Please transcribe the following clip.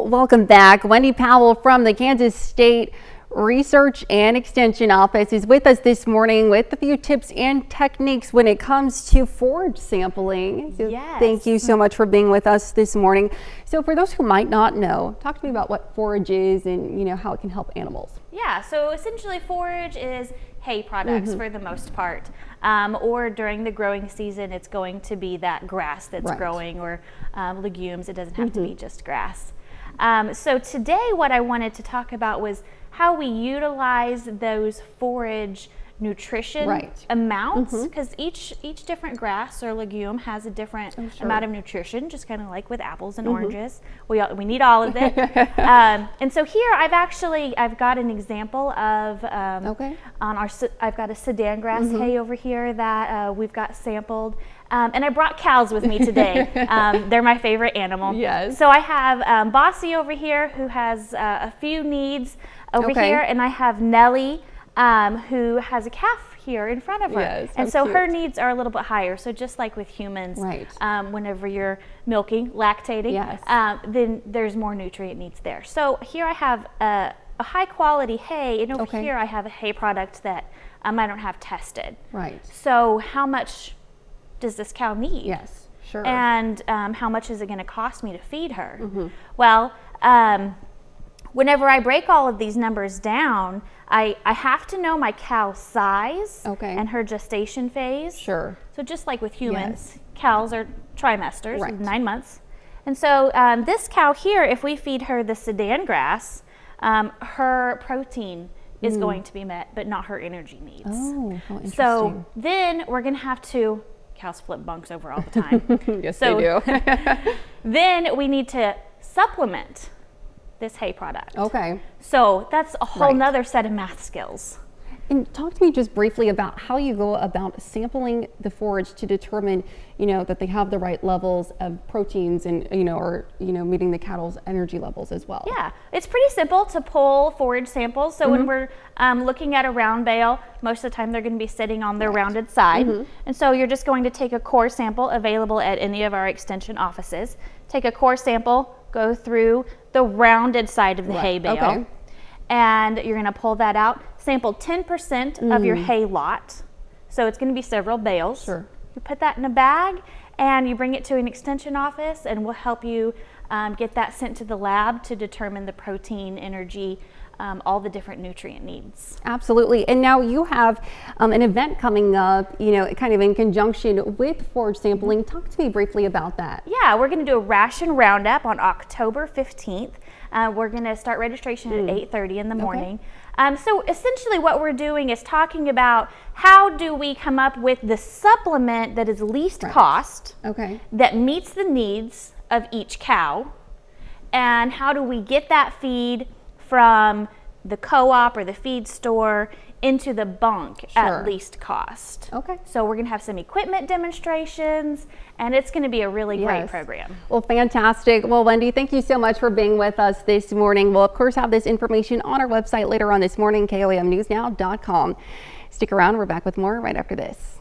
Well, welcome back. Wendy Powell from the Kansas State Research and Extension Office is with us this morning with a few tips and techniques when it comes to forage sampling. So yes. Thank you so much for being with us this morning. So for those who might not know, talk to me about what forage is and how it can help animals. Yeah, so essentially forage is hay products for the most part. Or during the growing season, it's going to be that grass that's growing, or legumes. It doesn't have to be just grass. So today what I wanted to talk about was how we utilize those forage nutrition amounts, because each different grass or legume has a different amount of nutrition, just kind of like with apples and oranges. We need all of it. And so here I've got an example of I've got a Sudan grass hay over here that we've got sampled. And I brought cows with me today. They're my favorite animal. Yes. So I have Bossy over here, who has a few needs over here, and I have Nellie, who has a calf here in front of her. Yes, and so her needs are a little bit higher. So just like with humans, whenever you're milking, lactating, then there's more nutrient needs there. So here I have a high quality hay, and over here I have a hay product that I don't have tested. Right. So how much does this cow need? Yes, sure. And how much is it going to cost me to feed her? Well, whenever I break all of these numbers down, I have to know my cow's size and her gestation phase. Sure. So just like with humans, cows are trimesters, 9 months. And so this cow here, if we feed her the Sudan grass, her protein is going to be met, but not her energy needs. Oh, how interesting. So then we're going to have to, cows flip bunks over all the time. Yes, they do. Then we need to supplement this hay product. Okay. So that's a whole nother set of math skills. And talk to me just briefly about how you go about sampling the forage to determine, that they have the right levels of proteins and, meeting the cattle's energy levels as well. Yeah, it's pretty simple to pull forage samples. So when we're looking at a round bale, most of the time they're going to be sitting on their rounded side. And so you're just going to take a core sample available at any of our extension offices. Take a core sample, go through the rounded side of the hay bale, and you're going to pull that out. Sample 10% of your hay lot. So it's going to be several bales. Sure. You put that in a bag and you bring it to an extension office, and we'll help you get that sent to the lab to determine the protein, energy, all the different nutrient needs. Absolutely. And now you have an event coming up, kind of in conjunction with forage sampling. Talk to me briefly about that. Yeah, we're going to do a ration roundup on October 15th. We're going to start registration at 8:30 in the morning. So essentially what we're doing is talking about how do we come up with the supplement that is least cost, that meets the needs of each cow, and how do we get that feed from the co-op or the feed store into the bunk at least cost. So we're going to have some equipment demonstrations, and it's going to be a really great program. Well, fantastic. Well, Wendy, thank you so much for being with us this morning. We'll, of course, have this information on our website later on this morning, KOAMnewsnow.com. Stick around. We're back with more right after this.